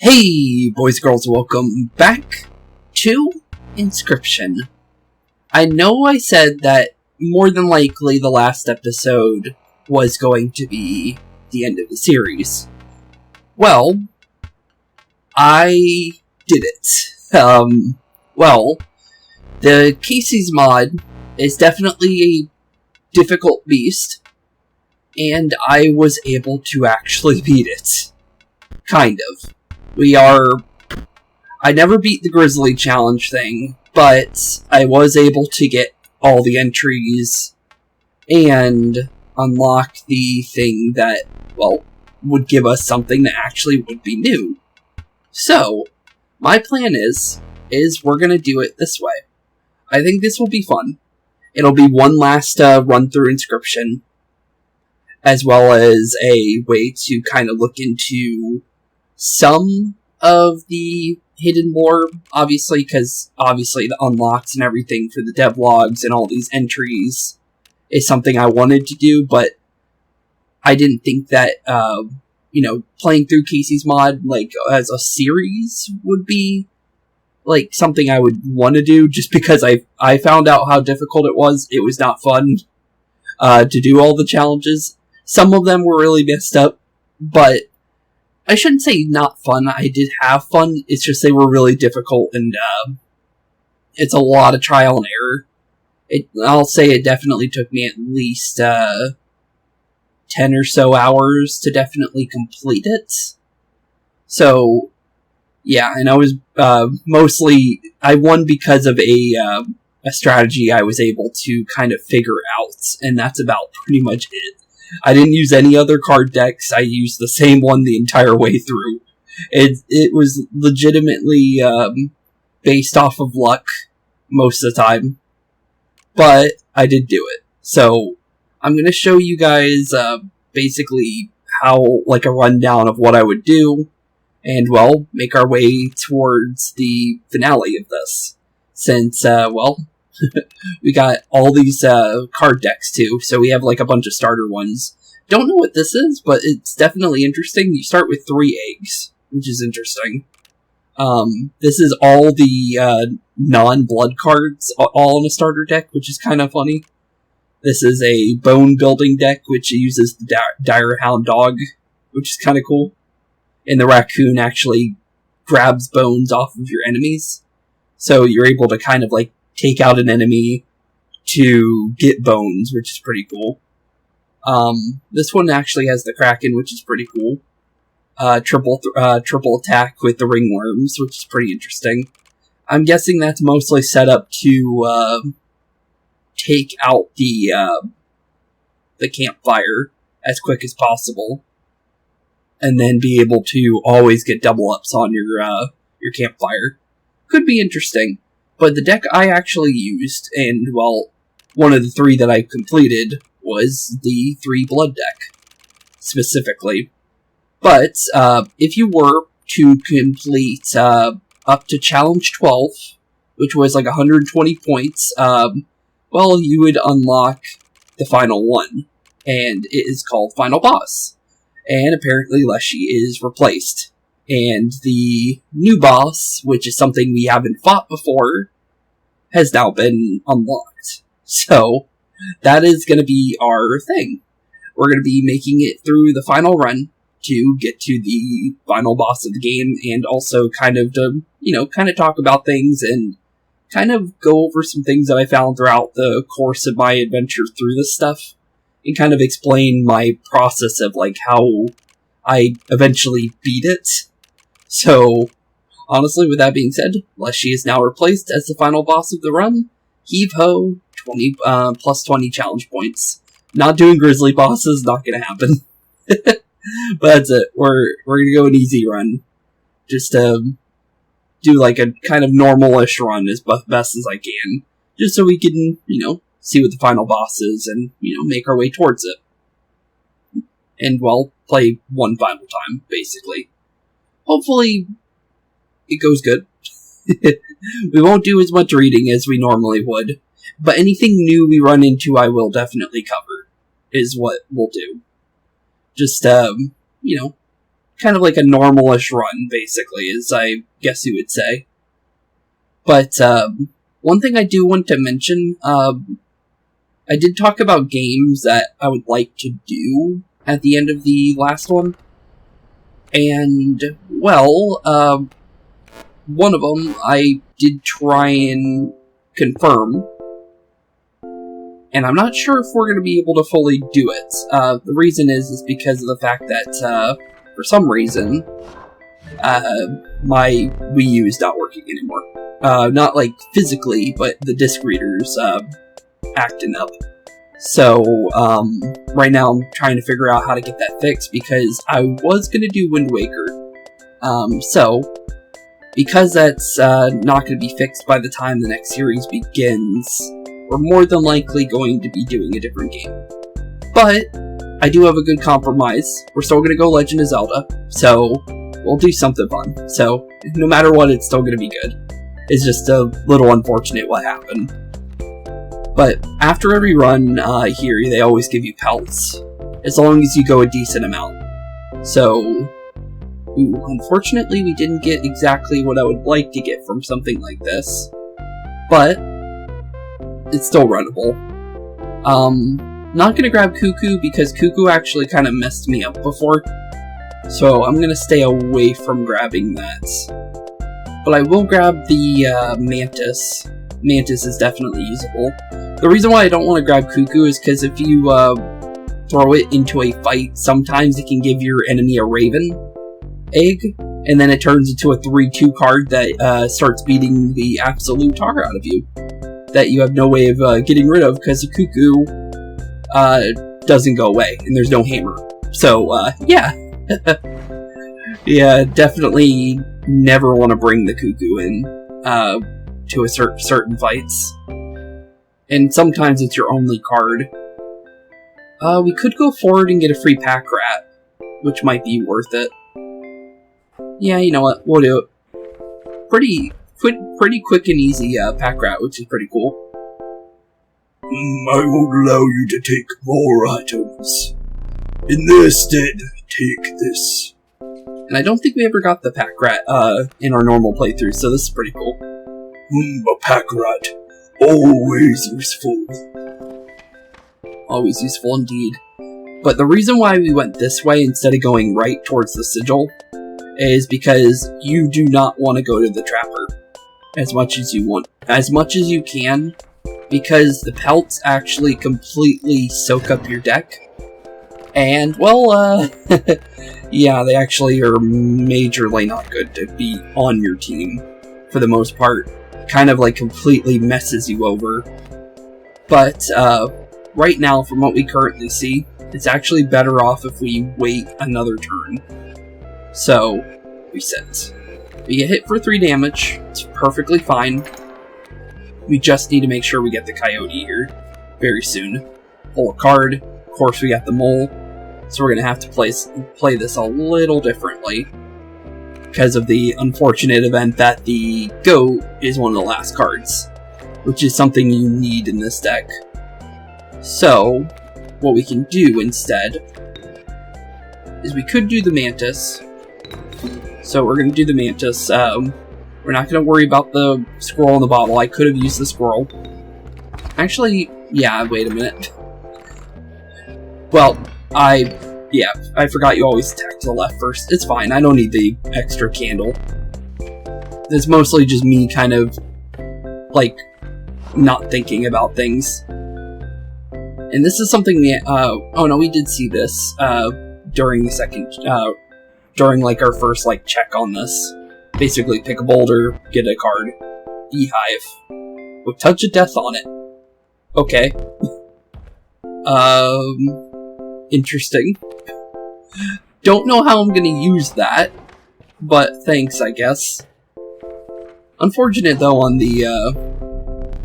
Hey, boys and girls, welcome back to Inscryption. I know I said that more than likely the last episode was going to be the end of the series. Well, I did it. The Kaycee's mod is definitely a difficult beast, and I was able to actually beat it. Kind of. I never beat the Grizzly Challenge thing, but I was able to get all the entries and unlock the thing that, would give us something that actually would be new. So, my plan is we're gonna do it this way. I think this will be fun. It'll be one last run through Inscryption, as well as a way to kind of look into some of the hidden lore, obviously, because the unlocks and everything for the devlogs and all these entries is something I wanted to do, but I didn't think that, playing through Kaycee's mod, as a series would be, something I would want to do, just because I found out how difficult it was. It was not fun, to do all the challenges. Some of them were really messed up, but I shouldn't say not fun. I did have fun. It's just they were really difficult, and it's a lot of trial and error. I'll say it definitely took me at least 10 or so hours to definitely complete it. So, yeah, and I was I won because of a strategy I was able to kind of figure out, and that's about pretty much it. I didn't use any other card decks. I used the same one the entire way through. It was legitimately based off of luck most of the time, but I did do it. So I'm going to show you guys basically how, a rundown of what I would do, and, make our way towards the finale of this. Since, we got all these card decks too, so we have a bunch of starter ones. Don't know what this is, but it's definitely interesting. You start with 3 eggs, which is interesting. This is all the non-blood cards, all in a starter deck, which is kind of funny. This is a bone building deck, which uses the Dire Hound Dog, which is kind of cool. And the raccoon actually grabs bones off of your enemies, so you're able to kind of take out an enemy to get bones, which is pretty cool. This one actually has the Kraken, which is pretty cool. Triple attack with the ringworms, which is pretty interesting. I'm guessing that's mostly set up to take out the campfire as quick as possible, and then be able to always get double ups on your campfire. Could be interesting. But the deck I actually used, and, one of the 3 that I completed, was the 3 blood deck, specifically. But, if you were to complete, up to Challenge 12, which was 120 points, you would unlock the final one, and it is called Final Boss. And apparently Leshy is replaced. And the new boss, which is something we haven't fought before, has now been unlocked. So, that is going to be our thing. We're going to be making it through the final run to get to the final boss of the game, and also kind of to, talk about things and kind of go over some things that I found throughout the course of my adventure through this stuff, and kind of explain my process of, how I eventually beat it. So, honestly, with that being said, Leshy is now replaced as the final boss of the run. Heave-ho, 20, plus 20 challenge points. Not doing grizzly bosses, not gonna happen. But that's it. We're gonna go an easy run. Just do a kind of normal-ish run as best as I can. Just so we can, see what the final boss is and, make our way towards it. And, play one final time, basically. Hopefully, it goes good. We won't do as much reading as we normally would, but anything new we run into I will definitely cover, is what we'll do. Just, kind of like a normalish run, basically, as I guess you would say. But one thing I do want to mention, I did talk about games that I would like to do at the end of the last one. And, well, one of them I did try and confirm. And I'm not sure if we're going to be able to fully do it. The reason is because of the fact that, for some reason, my Wii U is not working anymore. Not like physically, but the disc reader's acting up. So, right now I'm trying to figure out how to get that fixed, because I was going to do Wind Waker. So, because that's not going to be fixed by the time the next series begins, we're more than likely going to be doing a different game. But I do have a good compromise. We're still going to go Legend of Zelda, so we'll do something fun. So, no matter what, it's still going to be good. It's just a little unfortunate what happened. But after every run here, they always give you pelts, as long as you go a decent amount. So, unfortunately, we didn't get exactly what I would like to get from something like this. But it's still runnable. Not gonna grab Cuckoo, because Cuckoo actually kind of messed me up before. So I'm gonna stay away from grabbing that. But I will grab the Mantis. Mantis is definitely usable. The reason why I don't want to grab Cuckoo is because if you throw it into a fight, sometimes it can give your enemy a Raven egg, and then it turns into a 3/2 card that starts beating the absolute tar out of you. That you have no way of getting rid of, because the Cuckoo doesn't go away, and there's no hammer. So, yeah. Yeah, definitely never want to bring the Cuckoo in to a certain fights. And sometimes it's your only card. We could go forward and get a free pack rat, which might be worth it. Yeah, you know what? We'll do it. Pretty quick and easy pack rat, which is pretty cool. I won't allow you to take more items. In their stead, take this. And I don't think we ever got the pack rat in our normal playthrough, so this is pretty cool. A pack rat. Always useful. Always useful indeed. But the reason why we went this way instead of going right towards the sigil is because you do not want to go to the trapper as much as you can, because the pelts actually completely soak up your deck. And, well, yeah, they actually are majorly not good to be on your team, for the most part. Kind of, like, completely messes you over. But, right now, from what we currently see, it's actually better off if we wait another turn. So, we sit. We get hit for 3 damage. It's perfectly fine. We just need to make sure we get the Coyote here very soon. Pull a card. Of course, we got the Mole. So we're going to have to play this a little differently, because of the unfortunate event that the Goat is one of the last cards, which is something you need in this deck. So, what we can do instead is we could do the Mantis. So we're going to do the Mantis. We're not going to worry about the squirrel in the bottle. I could have used the squirrel. Actually, yeah, wait a minute. Well, I forgot you always attack to the left first. It's fine, I don't need the extra candle. It's mostly just me kind of, like, not thinking about things. And this is something that, oh no, we did see this, during the second, during, like, our first, like, check on this. Basically, pick a boulder, get a card. Beehive. With Touch of Death on it. Okay. Interesting. Don't know how I'm gonna use that, but thanks, I guess. Unfortunate, though, on the,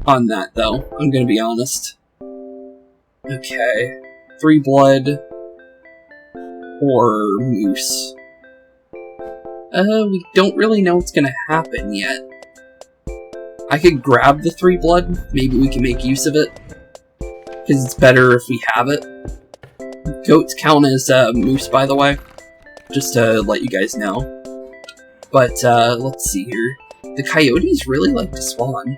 on that, though. I'm gonna be honest. Okay. 3 blood. Or moose. We don't really know what's gonna happen yet. I could grab the 3 blood. Maybe we can make use of it, because it's better if we have it. Goats count as moose, by the way. just to let you guys know. But, let's see here. The coyotes really like to spawn.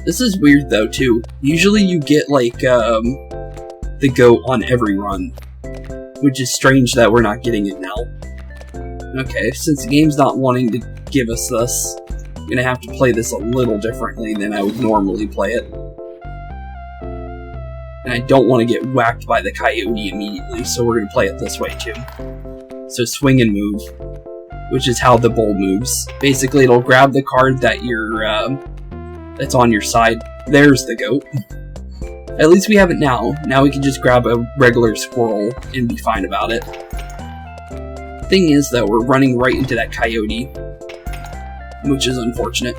This is weird, though, too. Usually you get, like, the goat on every run. Which is strange that we're not getting it now. Okay, since the game's not wanting to give us this, I'm gonna have to play this a little differently than I would normally play it. And I don't want to get whacked by the coyote immediately, so we're gonna play it this way, too. So swing and move, which is how the bull moves. Basically, it'll grab the card that you're, that's on your side. There's the goat. At least we have it now. Now we can just grab a regular squirrel and be fine about it. Thing is, though, we're running right into that coyote, which is unfortunate.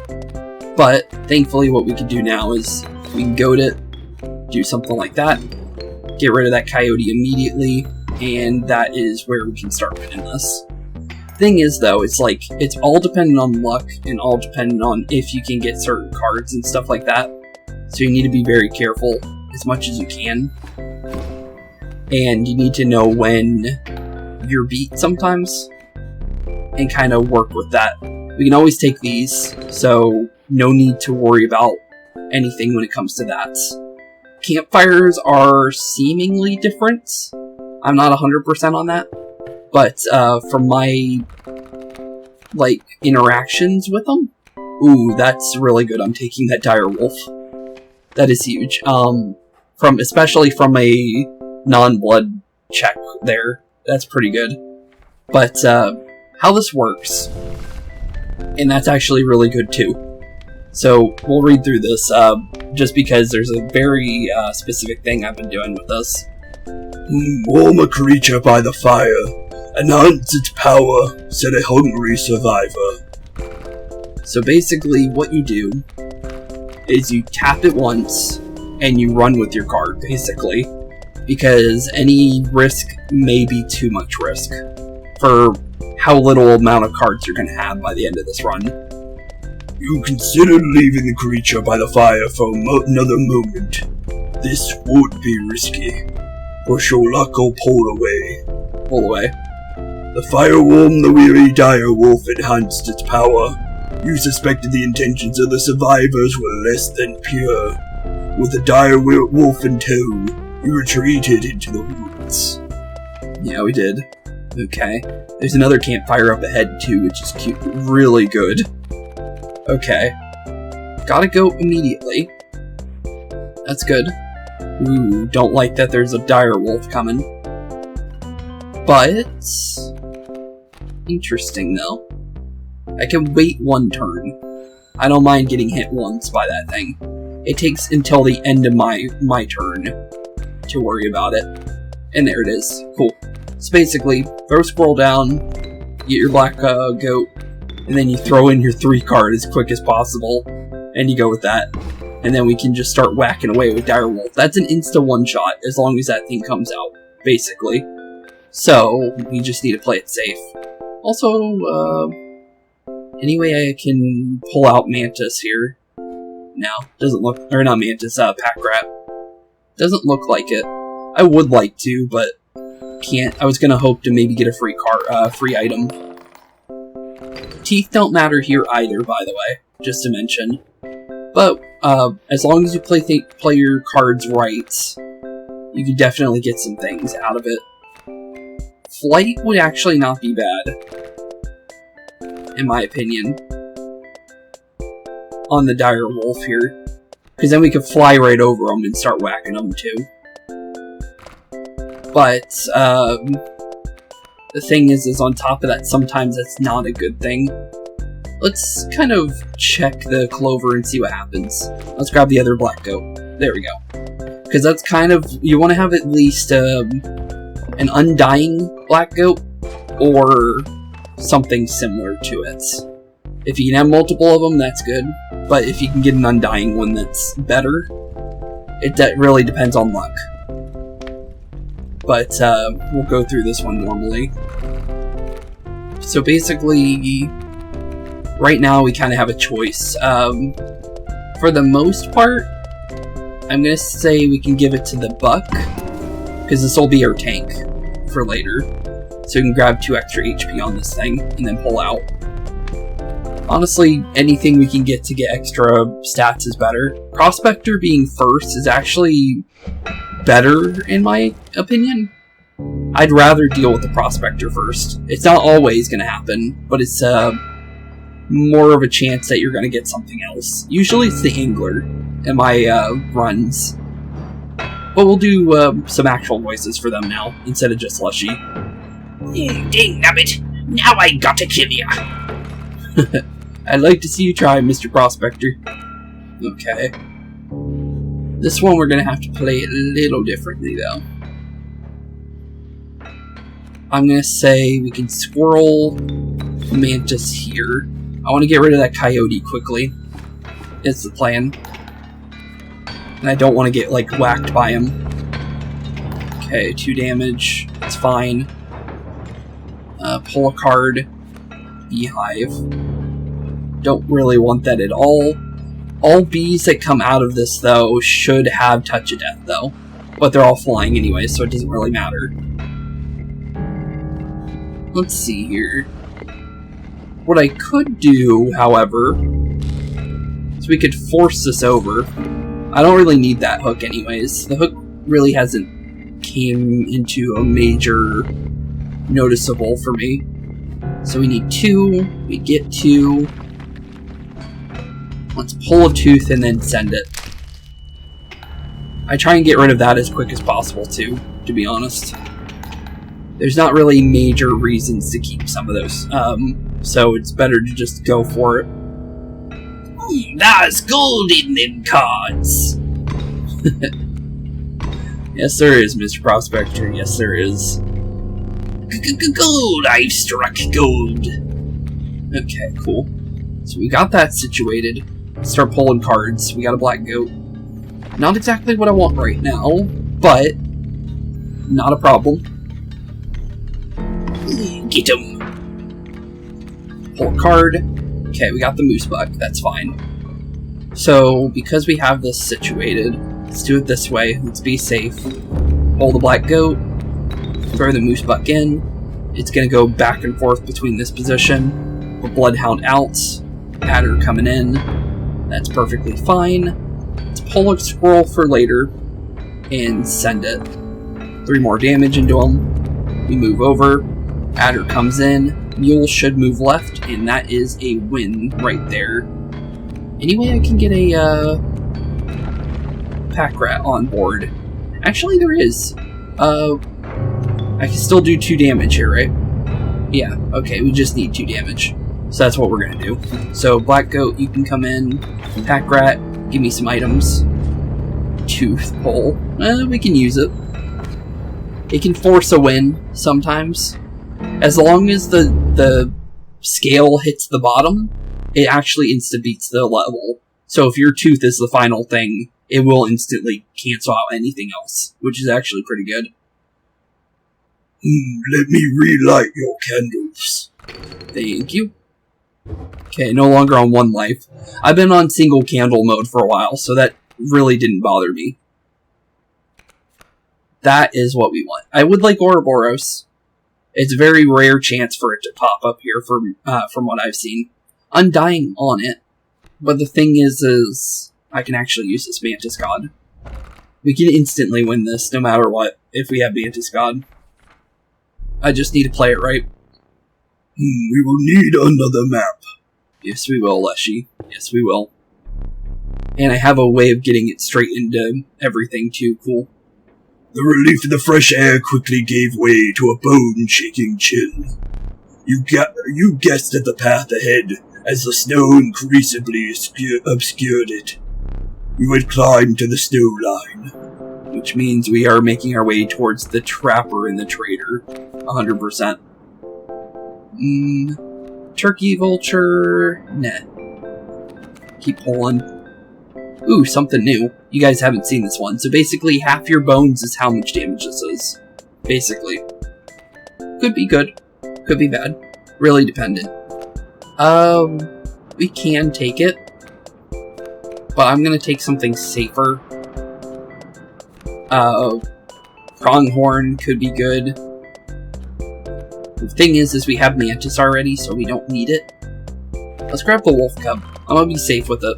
But, thankfully, what we can do now is we can goat it, do something like that, get rid of that coyote immediately, and that is where we can start winning this. Thing is, though, it's like, it's all dependent on luck, and all dependent on if you can get certain cards and stuff like that. So you need to be very careful as much as you can. And you need to know when you're beat sometimes, and kind of work with that. We can always take these, so no need to worry about anything when it comes to that. Campfires are seemingly different. I'm not 100% on that, but from my like interactions with them, ooh, that's really good. I'm taking that dire wolf. That is huge. Especially from a non-blood check there. That's pretty good. But, how this works, and that's actually really good too. So, we'll read through this, just because there's a very, specific thing I've been doing with this. Warm a creature by the fire, enhance its power, set a hungry survivor. So basically, what you do is you tap it once, and you run with your card, basically. Because any risk may be too much risk for how little amount of cards you're going to have by the end of this run. You considered leaving the creature by the fire for another moment. This would be risky. Push your luck or pull away. Pull away. The fire warmed the weary dire wolf enhanced its power. You suspected the intentions of the survivors were less than pure. With the dire wolf in tow, you retreated into the woods. Yeah, we did. Okay. There's another campfire up ahead, too, which is cute. Really good. Okay. Gotta go immediately. That's good. Ooh, don't like that there's a dire wolf coming. But... interesting, though. I can wait one turn. I don't mind getting hit once by that thing. It takes until the end of my turn to worry about it. And there it is. Cool. So basically, throw squirrel down, get your black goat, and then you throw in your 3 card as quick as possible, and you go with that. And then we can just start whacking away with dire wolf. That's an insta one-shot, as long as that thing comes out, basically. So, we just need to play it safe. Also, any way I can pull out Mantis here? No, doesn't look, or not Mantis, Pack Rat. Doesn't look like it. I would like to, but can't. I was gonna hope to maybe get a free free item. Teeth don't matter here either, by the way, just to mention. But, as long as you play your cards right, you can definitely get some things out of it. Flight would actually not be bad, in my opinion, on the dire wolf here. Because then we could fly right over them and start whacking them too. But, the thing is on top of that, sometimes that's not a good thing. Let's kind of check the clover and see what happens. Let's grab the other black goat. There we go. Because that's kind of, you want to have at least an undying black goat, or something similar to it. If you can have multiple of them, that's good. But if you can get an undying one, that's better. That really depends on luck. But we'll go through this one normally. So basically, right now we kind of have a choice. For the most part, I'm going to say we can give it to the buck, because this will be our tank for later. So we can grab 2 extra HP on this thing, and then pull out. Honestly, anything we can get to get extra stats is better. Prospector being first is actually better, in my opinion. I'd rather deal with the Prospector first. It's not always going to happen, but it's more of a chance that you're going to get something else. Usually it's the Angler in my runs. But we'll do some actual voices for them now, instead of just Lushy. Dang nabbit, now I gotta kill ya. I'd like to see you try, Mr. Prospector. Okay. This one we're going to have to play a little differently, though. I'm going to say we can squirrel Mantis here. I want to get rid of that coyote quickly. It's the plan. And I don't want to get, like, whacked by him. Okay, 2 damage. It's fine. Pull a card. Beehive. Don't really want that at all. All bees that come out of this, though, should have Touch of Death, though. But they're all flying anyway, so it doesn't really matter. Let's see here. What I could do, however, is we could force this over. I don't really need that hook anyways. The hook really hasn't came into a major noticeable for me. So we need 2. We get 2. Let's pull a tooth and then send it. I try and get rid of that as quick as possible too, to be honest. There's not really major reasons to keep some of those, so it's better to just go for it. There's gold in them cards. Yes, there is, Mr. Prospector. Yes, there is. Gold, I've struck gold. Okay, cool. So we got that situated. Start pulling cards. We got a black goat. Not exactly what I want right now, but not a problem. Get him. Pull a card. Okay, we got the moose buck. That's fine. So, because we have this situated, let's do it this way. Let's be safe. Pull the black goat. Throw the moose buck in. It's going to go back and forth between this position. With Bloodhound out. Adder coming in. That's perfectly fine. Let's pull a squirrel for later. And send it. 3 more damage into him. We move over. Adder comes in. Mule should move left. And that is a win right there. Anyway, I can get a pack rat on board. Actually, there is. I can still do 2 damage here, right? Yeah, okay, we just need 2 damage. So that's what we're gonna do. So, Black Goat, you can come in. Pack Rat, give me some items. Tooth Pull. We can use it. It can force a win, sometimes. As long as the scale hits the bottom, it actually insta-beats the level. So if your tooth is the final thing, it will instantly cancel out anything else, which is actually pretty good. Let me relight your candles. Thank you. Okay, no longer on 1 life. I've been on single candle mode for a while, so that really didn't bother me. That is what we want. I would like Ouroboros. It's a very rare chance for it to pop up here from what I've seen. Undying on it. But the thing is I can actually use this Mantis God. We can instantly win this, no matter what, if we have Mantis God. I just need to play it right. We will need another map. Yes, we will, Leshy. Yes, we will. And I have a way of getting it straight into everything, too. Cool. The relief of the fresh air quickly gave way to a bone-shaking chill. You guessed at the path ahead as the snow increasingly obscured it. You had climbed to the snow line. Which means we are making our way towards the Trapper and the Trader. 100%. Turkey Vulture... Nah. Keep pulling. Ooh, something new. You guys haven't seen this one. So basically, half your bones is how much damage this is. Basically. Could be good. Could be bad. Really dependent. We can take it. But I'm gonna take something safer. Pronghorn could be good. The thing is we have Mantis already, so we don't need it. Let's grab the Wolf Cub. I'm gonna be safe with it.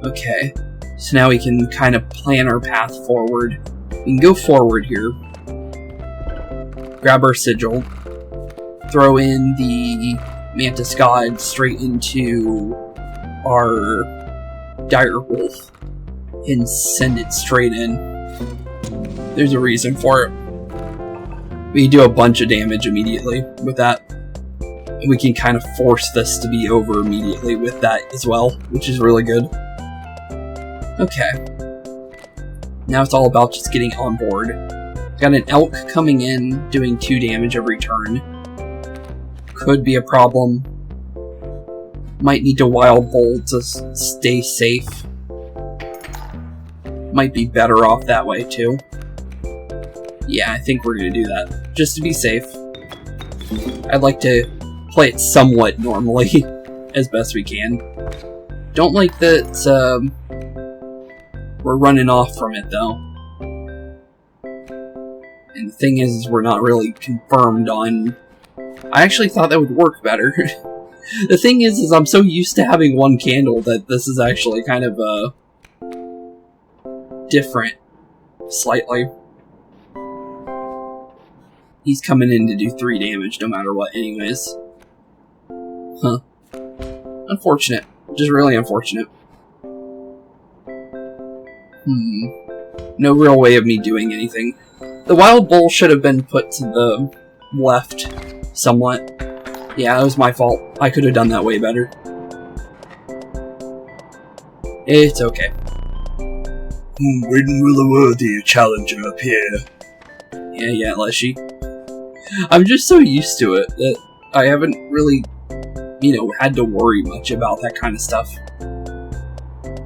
Okay, so now we can kind of plan our path forward. We can go forward here. Grab our sigil. Throw in the Mantis God straight into our dire wolf. And send it straight in. There's a reason for it. We can do a bunch of damage immediately with that. And we can kind of force this to be over immediately with that as well, which is really good. Okay. Now it's all about just getting on board. Got an elk coming in, doing 2 damage every turn. Could be a problem. Might need to wild bolt to stay safe. Might be better off that way too. Yeah, I think we're gonna do that. Just to be safe. I'd like to play it somewhat normally, as best we can. Don't like that we're running off from it though. And the thing is we're not really confirmed on... I actually thought that would work better. The thing is I'm so used to having one candle that this is actually kind of different. Slightly. He's coming in to do 3 damage no matter what anyways. Huh. Unfortunate. Just really unfortunate. No real way of me doing anything. The wild bull should have been put to the left somewhat. Yeah, that was my fault. I could have done that way better. It's okay. When will a worthier challenger appear? Yeah, Leshy. I'm just so used to it that I haven't really, had to worry much about that kind of stuff.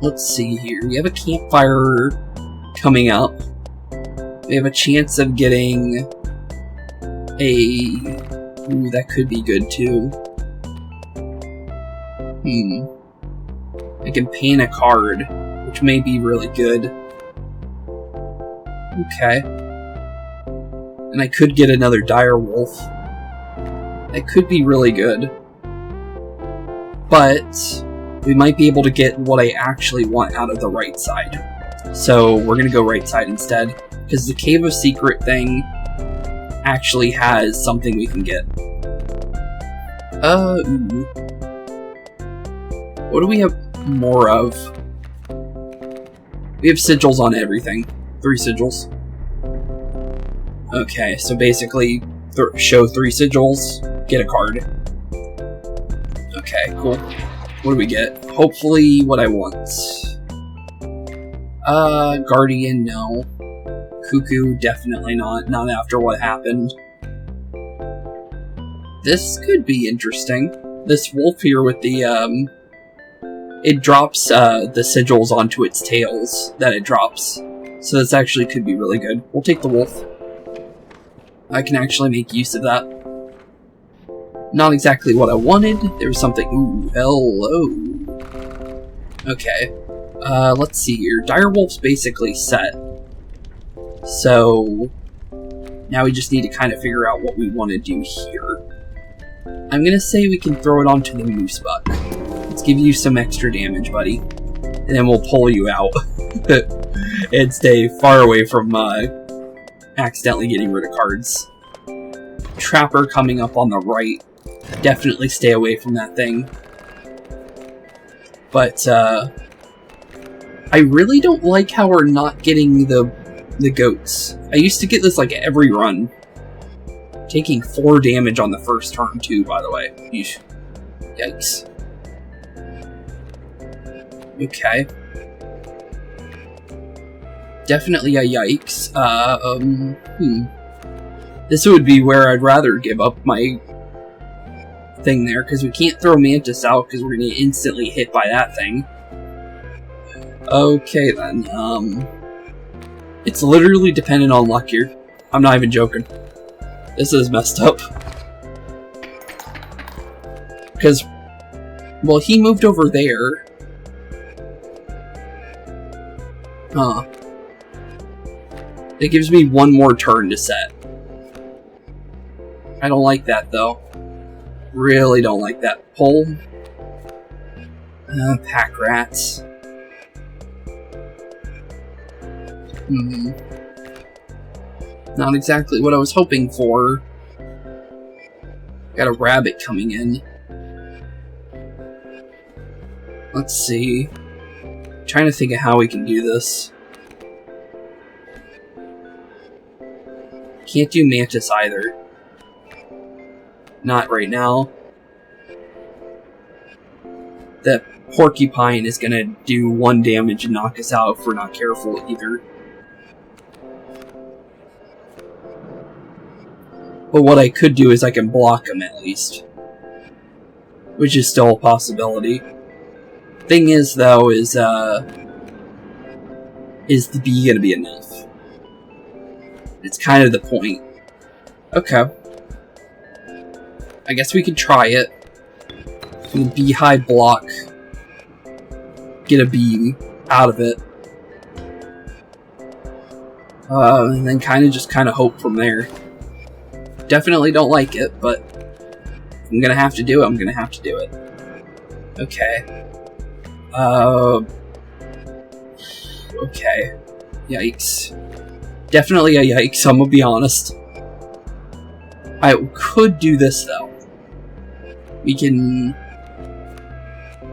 Let's see here. We have a campfire coming up. We have a chance of getting a... Ooh, that could be good too. I can paint a card, which may be really good. Okay. And I could get another dire wolf. That could be really good. But we might be able to get what I actually want out of the right side. So we're gonna go right side instead, because the Cave of Secret thing actually has something we can get. What do we have more of? We have sigils on everything. 3 sigils. Okay, so basically, show 3 sigils, get a card. Okay, cool. What do we get? Hopefully what I want. Guardian, no. Cuckoo, definitely not. Not after what happened. This could be interesting. This wolf here with the, it drops, the sigils onto its tails that it drops. So this actually could be really good. We'll take the wolf. I can actually make use of that. Not exactly what I wanted. There was something... Ooh, hello. Okay. Let's see here. Direwolf's basically set. So... now we just need to kind of figure out what we want to do here. I'm gonna say we can throw it onto the moose buck. Let's give you some extra damage, buddy. And then we'll pull you out. And stay far away from, accidentally getting rid of cards. Trapper coming up on the right. Definitely stay away from that thing. But, I really don't like how we're not getting the goats. I used to get this, like, every run. Taking 4 damage on the first turn, too, by the way. Yeesh. Yikes. Okay. Definitely a yikes. This would be where I'd rather give up my thing there, because we can't throw Mantis out, because we're going to get instantly hit by that thing. Okay, then. It's literally dependent on luck here. I'm not even joking. This is messed up. Because, well, he moved over there. Huh. It gives me 1 more turn to set. I don't like that, though. Really don't like that. Pull. Pack rats. Not exactly what I was hoping for. Got a rabbit coming in. Let's see. Trying to think of how we can do this. Can't do mantis either. Not right now. That porcupine is gonna do 1 damage and knock us out if we're not careful either. But what I could do is I can block him at least. Which is still a possibility. Thing is, though, is the bee gonna be enough? It's kind of the point. Okay. I guess we could try it. Beehive block. Get a bee out of it. And then just hope from there. Definitely don't like it, but if I'm gonna have to do it, I'm gonna have to do it. Okay. Okay. Yikes. Definitely a yikes, I'm gonna be honest. I could do this, though. We can...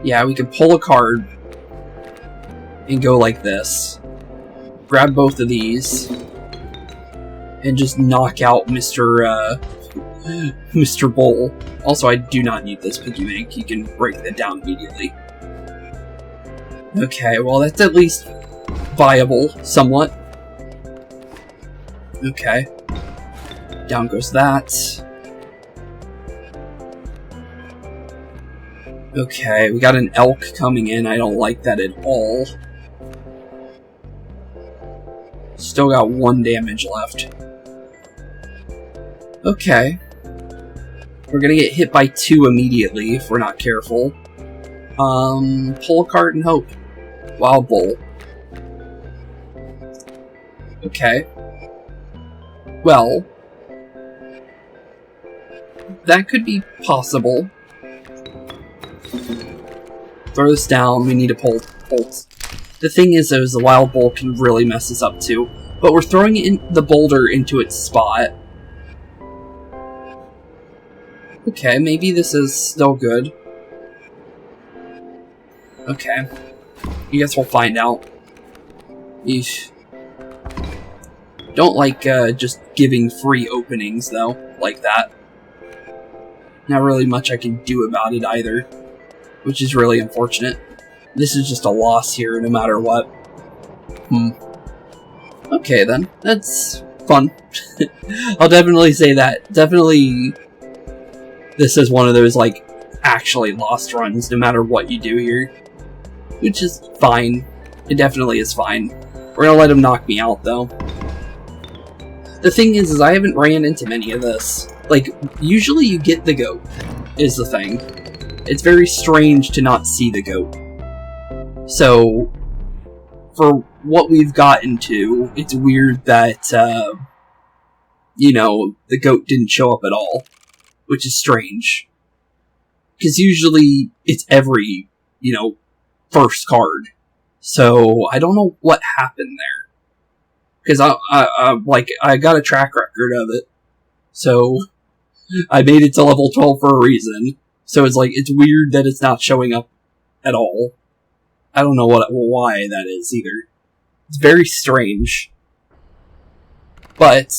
Yeah, we can pull a card and go like this. Grab both of these. And just knock out Mr. Bull. Also, I do not need this piggy bank. You can break that down immediately. Okay, well, that's at least viable, somewhat. Okay. Down goes that. Okay, we got an elk coming in. I don't like that at all. Still got 1 damage left. Okay. We're gonna get hit by 2 immediately if we're not careful. Pull a card and hope. Wild Bull. Okay. Well, that could be possible. Throw this down, we need to pull. The thing is, though, is the Wild Bull can really mess us up too. But we're throwing the boulder into its spot. Okay, maybe this is still good. Okay. I guess we'll find out. Eesh. Don't like just giving free openings, though, like that. Not really much I can do about it either, which is really unfortunate. This is just a loss here, no matter what. Okay, then. That's fun. I'll definitely say that. Definitely, this is one of those, like, actually lost runs, no matter what you do here. Which is fine. It definitely is fine. We're gonna let him knock me out, though. The thing is I haven't ran into many of this. Like, usually you get the goat, is the thing. It's very strange to not see the goat. So, for what we've gotten to, it's weird that, you know, the goat didn't show up at all. Which is strange. Because usually, it's every, you know, first card. So, I don't know what happened there. Because I got a track record of it. So, I made it to level 12 for a reason. So it's like, it's weird that it's not showing up at all. I don't know why that is either. It's very strange. But,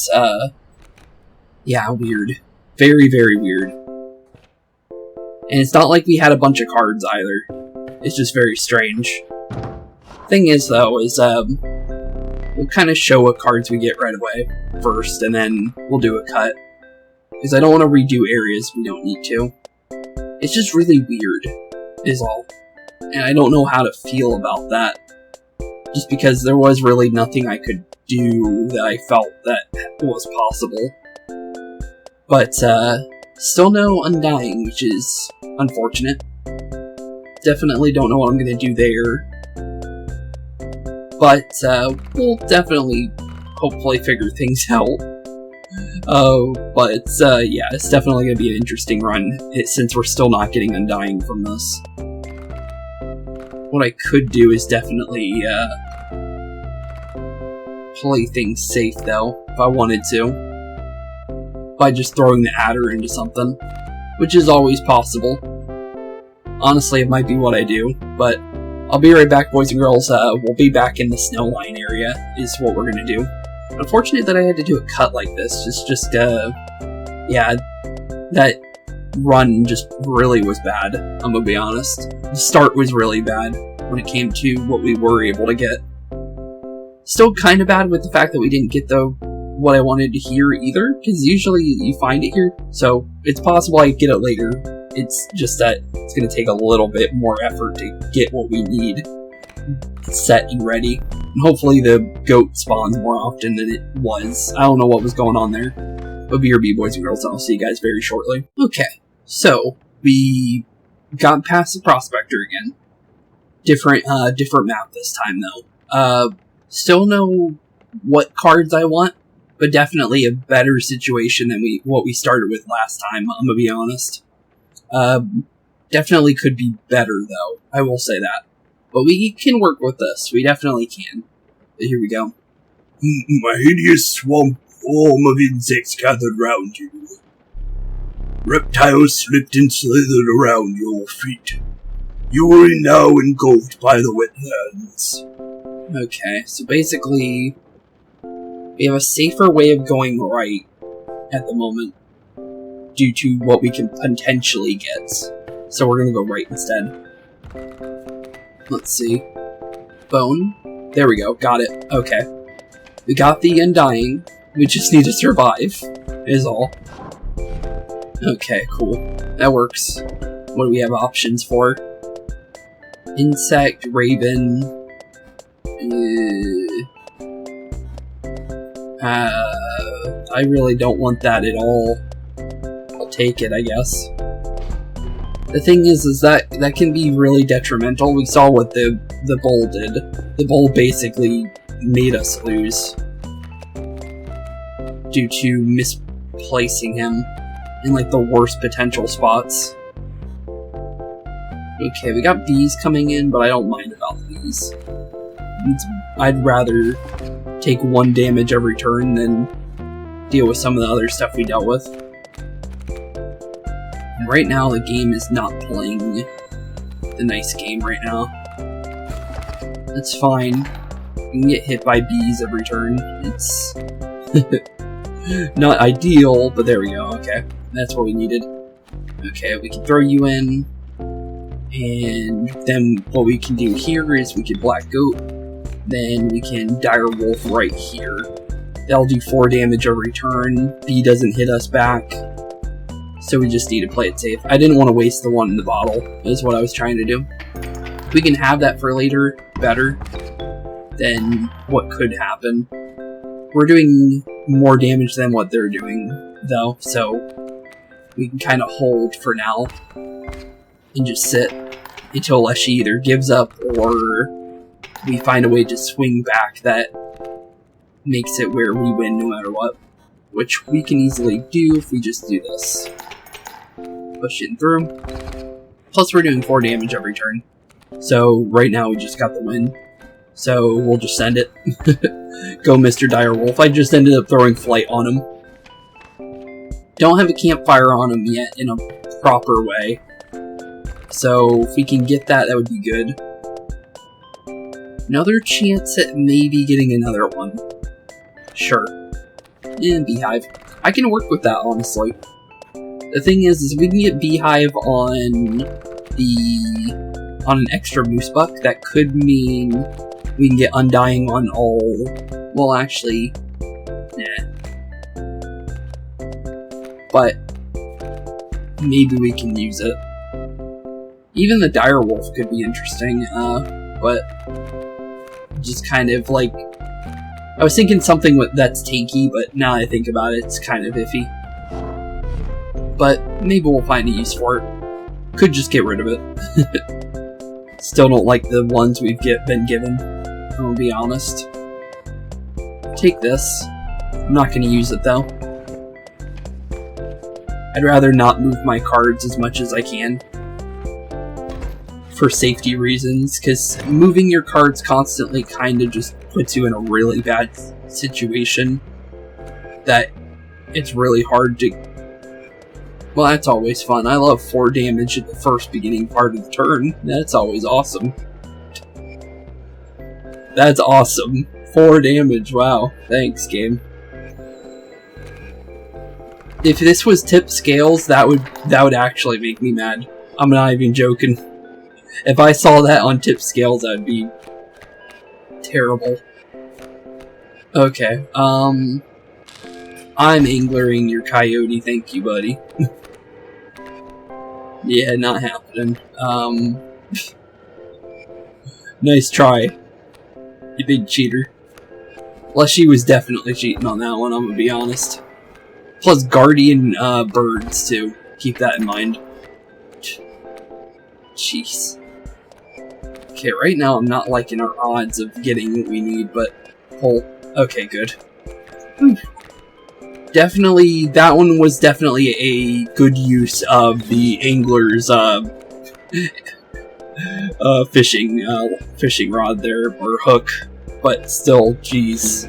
yeah, weird. Very, very weird. And it's not like we had a bunch of cards either. It's just very strange. Thing is, though, is, we'll kind of show what cards we get right away first, and then we'll do a cut. Because I don't want to redo areas we don't need to. It's just really weird, is all. And I don't know how to feel about that. Just because there was really nothing I could do that I felt that was possible. But, still no Undying, which is unfortunate. Definitely don't know what I'm going to do there. But, we'll definitely, hopefully, figure things out. But yeah, it's definitely going to be an interesting run, since we're still not getting Undying from this. What I could do is definitely play things safe, though, if I wanted to. By just throwing the adder into something, which is always possible. Honestly, it might be what I do, but I'll be right back, boys and girls. We'll be back in the snow line area, is what we're going to do. Unfortunate that I had to do a cut like this. Yeah, that run just really was bad, I'm gonna be honest. The start was really bad when it came to what we were able to get. Still kind of bad with the fact that we didn't get what I wanted to hear either, because usually you find it here, so it's possible I get it later. It's just that it's going to take a little bit more effort to get what we need set and ready. And hopefully the goat spawns more often than it was. I don't know what was going on there. But BRB, boys and girls, I'll see you guys very shortly. Okay, so we got past the prospector again. Different map this time, though. Still know what cards I want, but definitely a better situation than what we started with last time, I'm gonna be honest. Definitely could be better, though. I will say that. But we can work with this. We definitely can. But here we go. A hideous swamp form of insects gathered round you. Reptiles slipped and slithered around your feet. You are now engulfed by the wetlands. Okay, so basically, we have a safer way of going right at the moment, due to what we can potentially get. So we're gonna go right instead. Let's see. Bone. There we go. Got it. Okay. We got the Undying. We just need to survive, is all. Okay, cool. That works. What do we have options for? Insect, Raven. I really don't want that at all. I'll take it, I guess. The thing is that can be really detrimental. We saw what the bull did. The bull basically made us lose due to misplacing him in like the worst potential spots. Okay, we got bees coming in, but I don't mind about bees. I'd rather take 1 damage every turn than deal with some of the other stuff we dealt with. And right now, the game is not playing the nice game right now. That's fine. You can get hit by bees every turn. It's not ideal, but there we go. Okay, that's what we needed. Okay, we can throw you in. And then what we can do here is we can Black Goat. Then we can Dire Wolf right here. That'll do 4 damage every turn. Bee doesn't hit us back. So we just need to play it safe. I didn't want to waste the one in the bottle, is what I was trying to do. We can have that for later, better than what could happen. We're doing more damage than what they're doing, though, so we can kind of hold for now and just sit until Leshy either gives up or we find a way to swing back that makes it where we win no matter what, which we can easily do if we just do this. Push it through. Plus we're doing 4 damage every turn. So right now we just got the win. So we'll just send it. Go Mr. Direwolf. I just ended up throwing Flight on him. Don't have a campfire on him yet in a proper way. So if we can get that, that would be good. Another chance at maybe getting another one. Sure. And Beehive. I can work with that, honestly. The thing is we can get Beehive on an extra Moose Buck. That could mean we can get Undying on all... Well, actually... Nah. But maybe we can use it. Even the Direwolf could be interesting, but just kind of like... I was thinking something that's tanky, but now I think about it, it's kind of iffy. But maybe we'll find a use for it. Could just get rid of it. Still don't like the ones we've been given, I'll be honest. Take this. I'm not going to use it though. I'd rather not move my cards as much as I can. For safety reasons, because moving your cards constantly kind of just puts you in a really bad situation that it's really hard to... Well, that's always fun. I love 4 damage at the first beginning part of the turn. That's always awesome. That's awesome. 4 damage, wow. Thanks, game. If this was tip scales, that would actually make me mad. I'm not even joking. If I saw that on tip scales, that'd be terrible. Okay, I'm anglering your coyote, thank you, buddy. Yeah, not happening. Nice try, you big cheater. Well, she was definitely cheating on that one, I'm gonna be honest. Plus guardian birds, too. Keep that in mind. Jeez. Okay, right now I'm not liking our odds of getting what we need, but... Okay, good. Whew. Definitely, that one was definitely a good use of the angler's fishing rod there, or hook. But still, geez,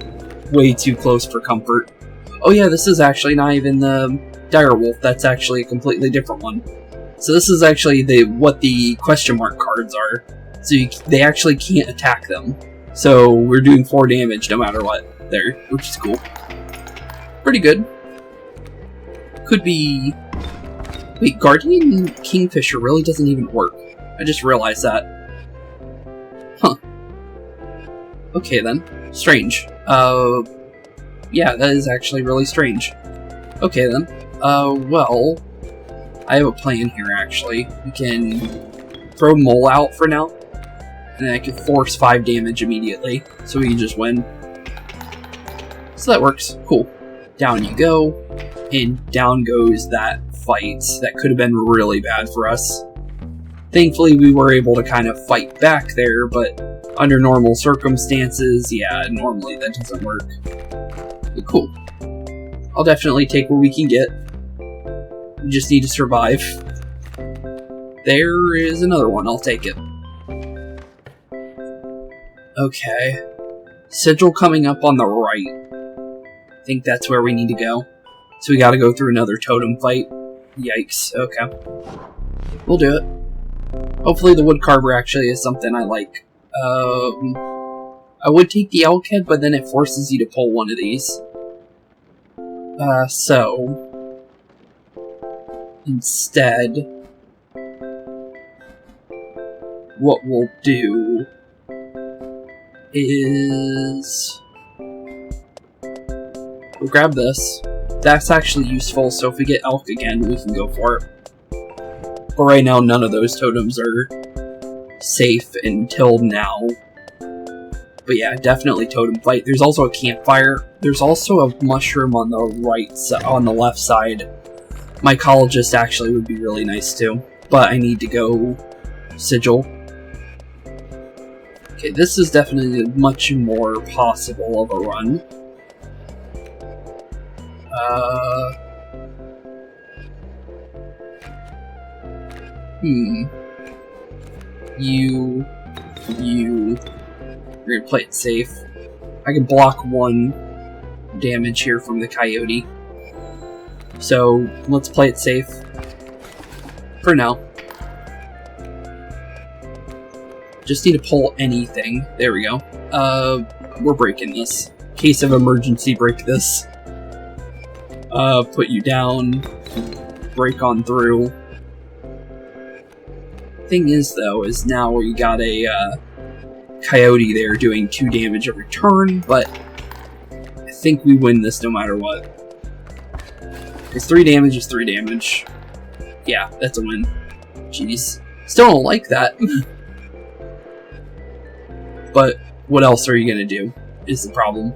way too close for comfort. Oh yeah, this is actually not even the direwolf, that's actually a completely different one. So this is actually what the question mark cards are. So they actually can't attack them. So we're doing 4 damage no matter what there, which is cool. Pretty good. Could be... Wait, Guardian Kingfisher really doesn't even work. I just realized that. Huh. Okay then. Strange. Yeah, that is actually really strange. Okay then. Well... I have a plan here actually. We can throw Mole out for now. And I can force 5 damage immediately. So we can just win. So that works. Cool. Down you go. And down goes that fight. That could have been really bad for us. Thankfully, we were able to kind of fight back there, but under normal circumstances, yeah, normally that doesn't work. But cool. I'll definitely take what we can get. We just need to survive. There is another one. I'll take it. Okay. Sigil coming up on the right. I think that's where we need to go. So we gotta go through another totem fight. Yikes. Okay. We'll do it. Hopefully the woodcarver actually is something I like. I would take the elk head, but then it forces you to pull one of these. So... Instead... What we'll do... is... We'll grab this. That's actually useful, so if we get elk again, we can go for it. But right now, none of those totems are safe until now. But yeah, definitely totem fight. There's also a campfire. There's also a mushroom on the on the left side. Mycologist actually would be really nice too. But I need to go Sigil. Okay, this is definitely much more possible of a run. We're gonna play it safe. I can block 1 damage here from the coyote. So, let's play it safe. For now. Just need to pull anything. There we go. We're breaking this. Case of emergency, break this. Put you down. Break on through. Thing is, though, is now we got a, coyote there doing 2 damage every turn, but I think we win this no matter what. Because 3 damage is 3 damage. Yeah, that's a win. Jeez. Still don't like that. But what else are you gonna do, is the problem.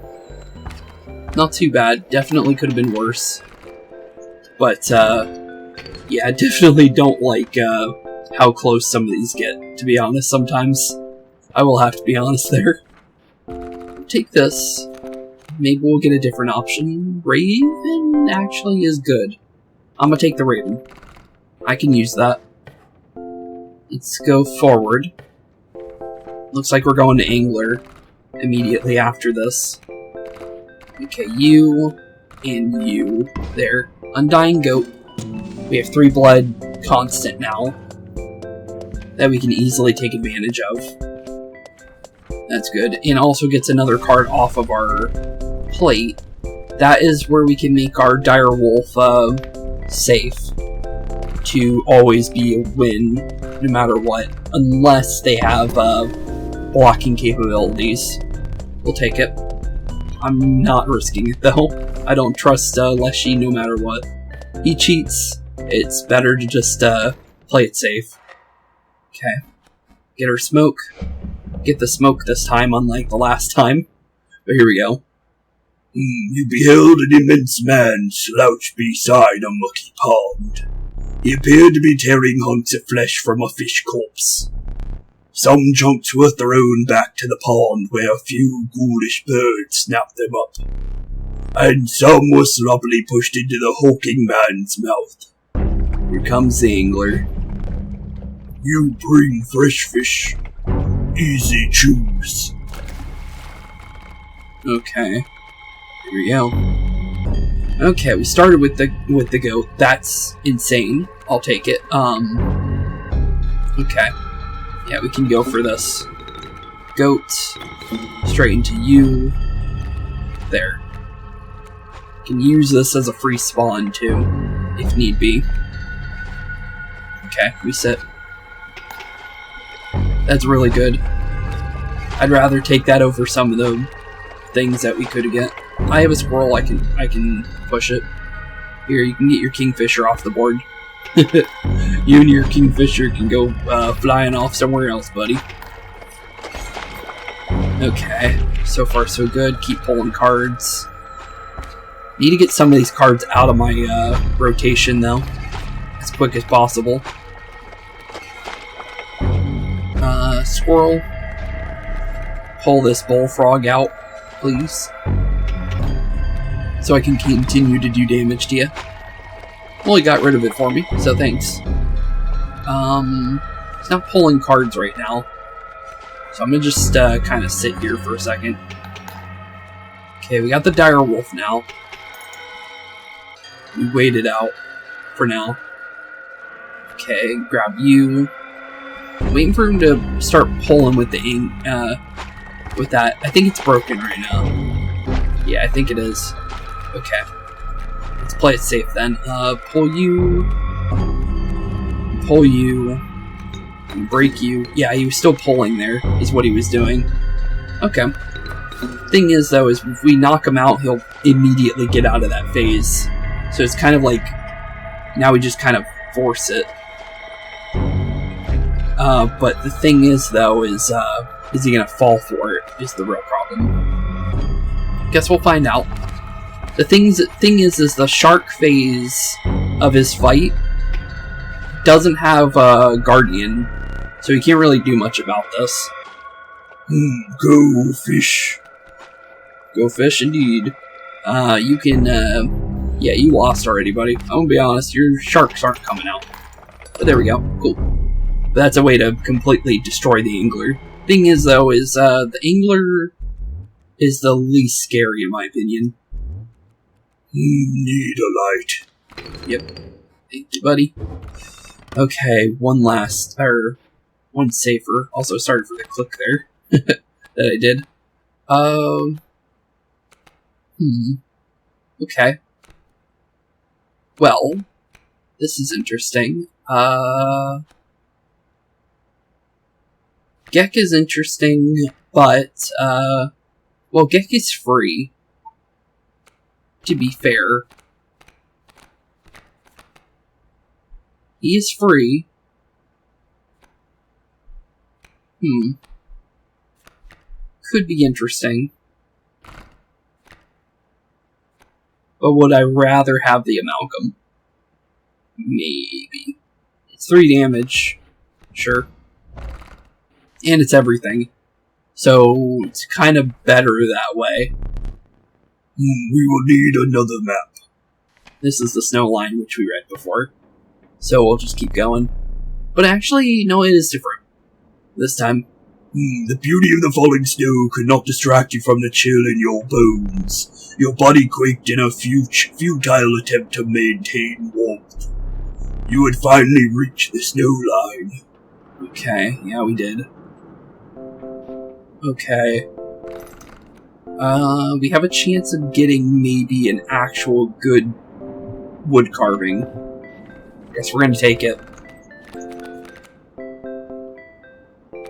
Not too bad. Definitely could have been worse. But, yeah, I definitely don't like, how close some of these get, to be honest, sometimes. I will have to be honest there. Take this. Maybe we'll get a different option. Raven actually is good. I'm gonna take the Raven. I can use that. Let's go forward. Looks like we're going to Angler immediately after this. Okay, you and you. There. Undying Goat. We have 3 blood constant now that we can easily take advantage of. That's good. And also gets another card off of our plate. That is where we can make our direwolf safe to always be a win no matter what, unless they have blocking capabilities. We'll take it. I'm not risking it though. I don't trust Leshy no matter what. He cheats. It's better to just play it safe. Okay. Get our smoke. Get the smoke this time, unlike the last time. But here we go. You beheld an immense man slouch beside a mucky pond. He appeared to be tearing hunks of flesh from a fish corpse. Some chunks were thrown back to the pond where a few ghoulish birds snapped them up, and some were sloppily pushed into the hulking man's mouth. Here comes the Angler. You bring fresh fish. Easy choose. Okay. Here we go. Okay, we started with the goat. That's insane. I'll take it. Okay. Yeah, we can go for this. Goat. Straight into you. There. Can use this as a free spawn too, if need be. Okay, we sit. That's really good. I'd rather take that over some of the things that we could get. I have a squirrel, I can push it. Here, you can get your kingfisher off the board. You and your kingfisher can go flying off somewhere else, buddy. Okay, so far so good. Keep pulling cards. Need to get some of these cards out of my rotation though, as quick as possible. Squirrel. Pull this bullfrog out, please. So I can continue to do damage to you. Well, he got rid of it for me, so thanks. It's not pulling cards right now. So I'm gonna just kind of sit here for a second. Okay, we got the dire wolf now. We waited out for now. Okay, grab you. Waiting for him to start pulling with the with that. I think it's broken right now. Yeah, I think it is. Okay. Let's play it safe then. Pull you. Pull you. And break you. Yeah, he was still pulling there, is what he was doing. Okay. Thing is, though, is if we knock him out, he'll immediately get out of that phase. So it's kind of like, now we just kind of force it. But the thing is, though, is he gonna fall for it, is the real problem. Guess we'll find out. The thing is the shark phase of his fight doesn't have a guardian, so he can't really do much about this. Go fish. Go fish, indeed. You can, yeah, you lost already, buddy. I'm gonna be honest, your sharks aren't coming out. But there we go, cool. But that's a way to completely destroy the Angler. Thing is, though, is, the Angler is the least scary, in my opinion. Need a light. Yep. Thank you, buddy. Okay, one safer. Also, sorry for the click there that I did. Okay. Well, this is interesting. Gek is interesting, but, well, Gek is free. To be fair. He is free. Could be interesting. But would I rather have the amalgam? Maybe. It's 3 damage. Sure. And it's everything. So it's kind of better that way. We will need another map. This is the snow line, which we read before. So we'll just keep going. But actually, no, it is different. This time. The beauty of the falling snow could not distract you from the chill in your bones. Your body quaked in a futile attempt to maintain warmth. You had finally reached the snow line. Okay, yeah, we did. Okay. We have a chance of getting maybe an actual good wood carving. Guess we're gonna take it.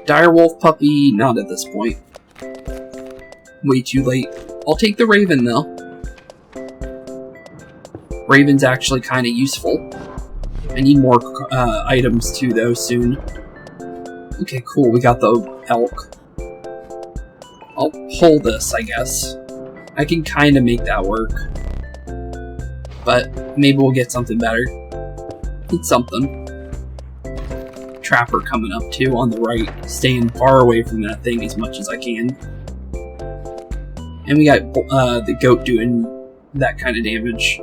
Direwolf puppy, not at this point. Way too late. I'll take the raven, though. Raven's actually kind of useful. I need more items, too, though, soon. Okay, cool, we got the elk. I'll pull this, I guess. I can kind of make that work. But maybe we'll get something better. It's something. Trapper coming up too on the right, staying far away from that thing as much as I can. And we got the goat doing that kind of damage.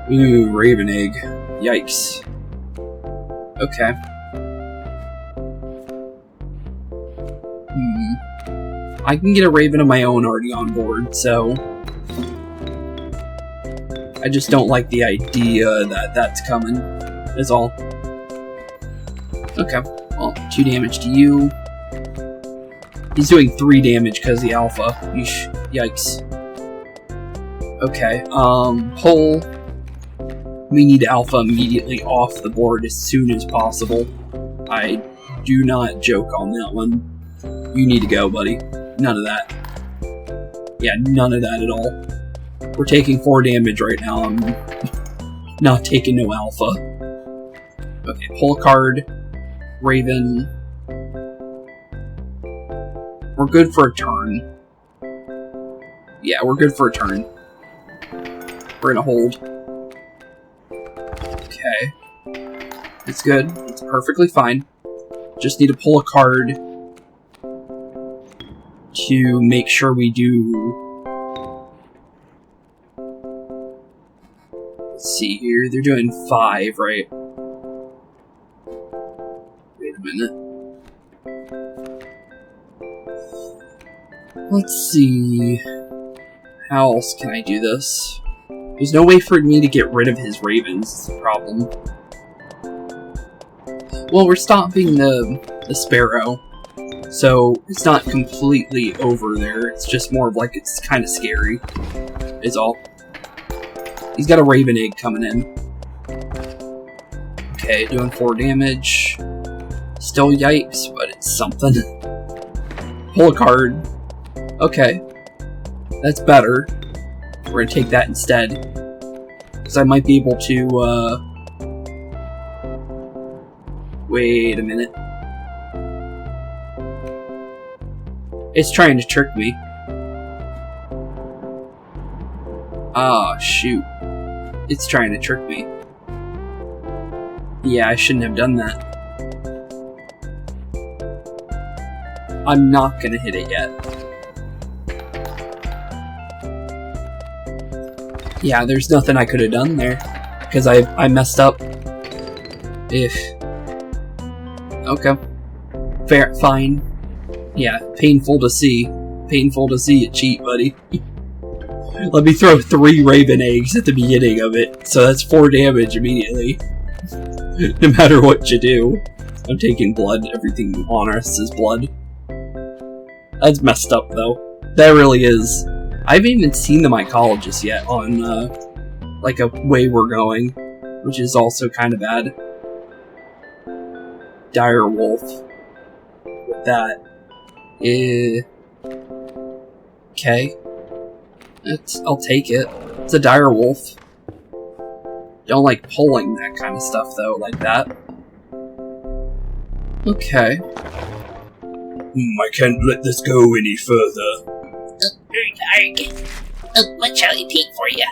Ooh, raven egg. Yikes. Okay. I can get a raven of my own already on board, so I just don't like the idea that that's coming, is all. Okay, well, 2 damage to you. He's doing 3 damage because the alpha. Yeesh. Yikes. Okay, pull. We need alpha immediately off the board as soon as possible. I do not joke on that one. You need to go, buddy. None of that. Yeah, none of that at all. We're taking 4 damage right now. I'm not taking no alpha. Okay, pull a card. Raven. We're good for a turn. Yeah, we're good for a turn. We're gonna hold. Okay. It's good. It's perfectly fine. Just need to pull a card to make sure we do... Let's see here. They're doing 5, right? Wait a minute. Let's see. How else can I do this? There's no way for me to get rid of his ravens, is the problem. Well, we're stopping the sparrow, so it's not completely over there. It's just more of like, it's kind of scary, is all. He's got a raven egg coming in. Okay, doing 4 damage. Still yikes, but it's something. Pull a card. Okay. That's better. We're gonna take that instead. Because I might be able to, wait a minute. It's trying to trick me. Ah, shoot. It's trying to trick me. Yeah, I shouldn't have done that. I'm not gonna hit it yet. Yeah, there's nothing I could have done there. Because I messed up. Okay. Fair, fine. Yeah, painful to see. Painful to see it cheat, buddy. Let me throw 3 raven eggs at the beginning of it, so that's 4 damage immediately. No matter what you do. I'm taking blood. Everything on us is blood. That's messed up, though. That really is. I haven't even seen the mycologist yet on, like, a way we're going, which is also kind of bad. Dire wolf. With that. Okay. I'll take it. It's a dire wolf. Don't like pulling that kind of stuff, though, like that. Okay. I can't let this go any further. What shall I take for you?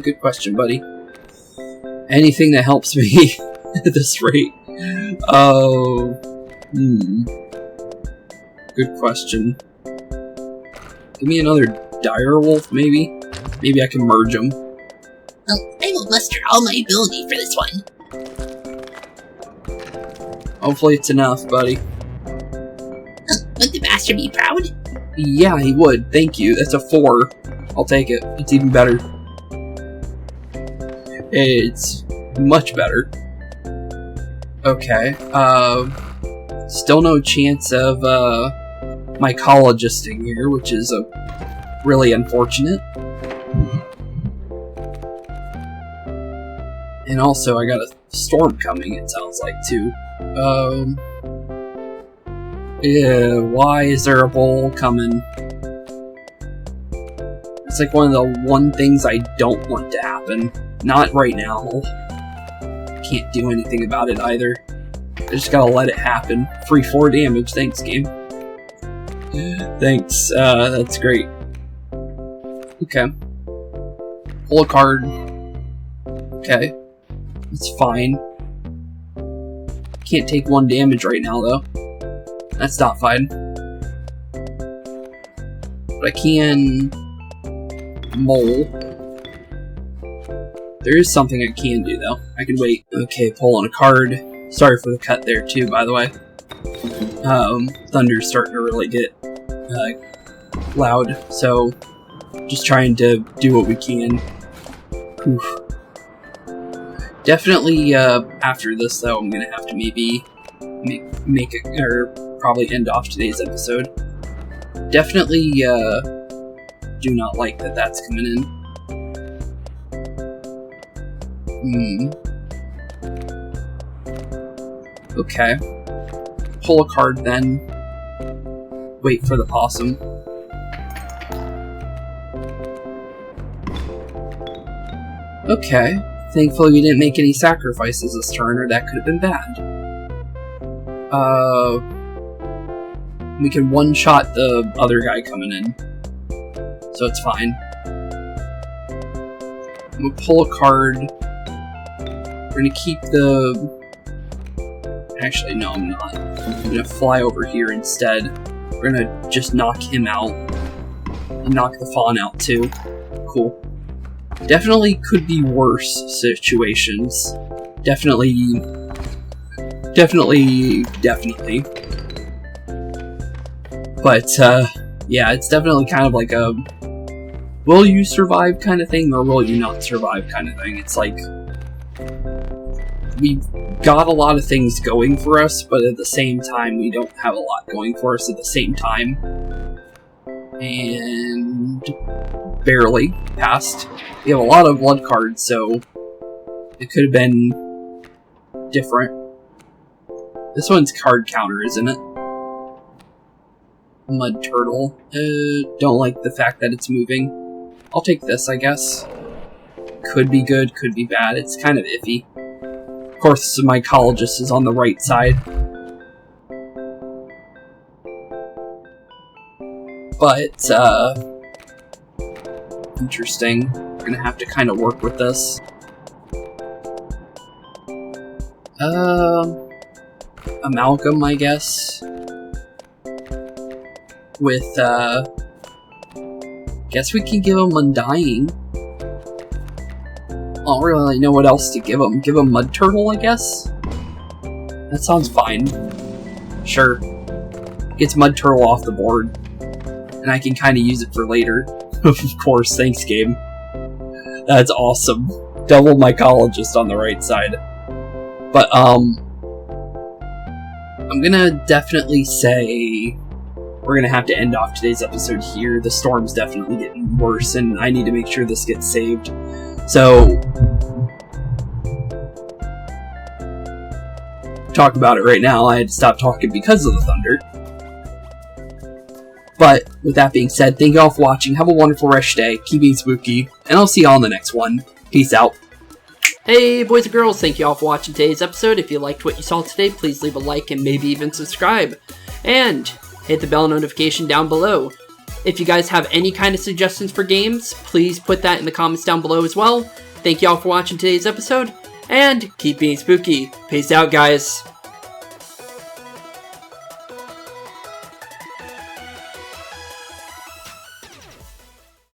Good question, buddy. Anything that helps me at this rate. Oh, good question. Give me another dire wolf, maybe? Maybe I can merge them. Well, I will muster all my ability for this one. Hopefully it's enough, buddy. Would the master be proud? Yeah, he would. Thank you. That's a 4. I'll take it. It's even better. It's much better. Okay. Still no chance of mycologizing here, which is really unfortunate. And also, I got a storm coming, it sounds like, too. Yeah, why is there a bowl coming? It's like one of the things I don't want to happen. Not right now. Can't do anything about it either. I just gotta let it happen. Free 4 damage, thanks game. Thanks, that's great. Okay. Pull a card. Okay. It's fine. Can't take 1 damage right now, though. That's not fine. But I can... Mole. There is something I can do, though. I can wait. Okay, pull on a card. Sorry for the cut there, too, by the way. Thunder's starting to really get loud, so just trying to do what we can. Oof. Definitely, after this, though, I'm gonna have to maybe make it, or probably end off today's episode. Definitely, do not like that that's coming in. Okay. Pull a card then. Wait for the possum. Okay. Thankfully we didn't make any sacrifices this turn, or that could have been bad. We can one-shot the other guy coming in. So it's fine. I'm gonna pull a card. We're gonna keep the... Actually, no, I'm not. I'm gonna fly over here instead. We're gonna just knock him out. And knock the fawn out, too. Cool. Definitely could be worse situations. Definitely. But, yeah, it's definitely kind of like a will you survive kind of thing, or will you not survive kind of thing. It's like, we've got a lot of things going for us, but at the same time, we don't have a lot going for us at the same time. And barely passed. We have a lot of blood cards, so it could have been different. This one's card counter, isn't it? Mud turtle. Don't like the fact that it's moving. I'll take this, I guess. Could be good, could be bad. It's kind of iffy. Of course, the mycologist is on the right side. But, interesting. We're gonna have to kind of work with this. Amalgam, I guess. With, guess we can give him Undying. I don't really know what else to give him. Give him Mud Turtle, I guess? That sounds fine. Sure. Gets Mud Turtle off the board. And I can kind of use it for later. Of course, thanks game. That's awesome. Double mycologist on the right side. But, I'm gonna definitely say we're gonna have to end off today's episode here. The storm's definitely getting worse, and I need to make sure this gets saved. So, talk about it right now. I had to stop talking because of the thunder. But, with that being said, thank you all for watching. Have a wonderful rest day. Keep being spooky. And I'll see you all in the next one. Peace out. Hey, boys and girls. Thank you all for watching today's episode. If you liked what you saw today, please leave a like and maybe even subscribe. And hit the bell notification down below. If you guys have any kind of suggestions for games, please put that in the comments down below as well. Thank you all for watching today's episode. And keep being spooky. Peace out, guys.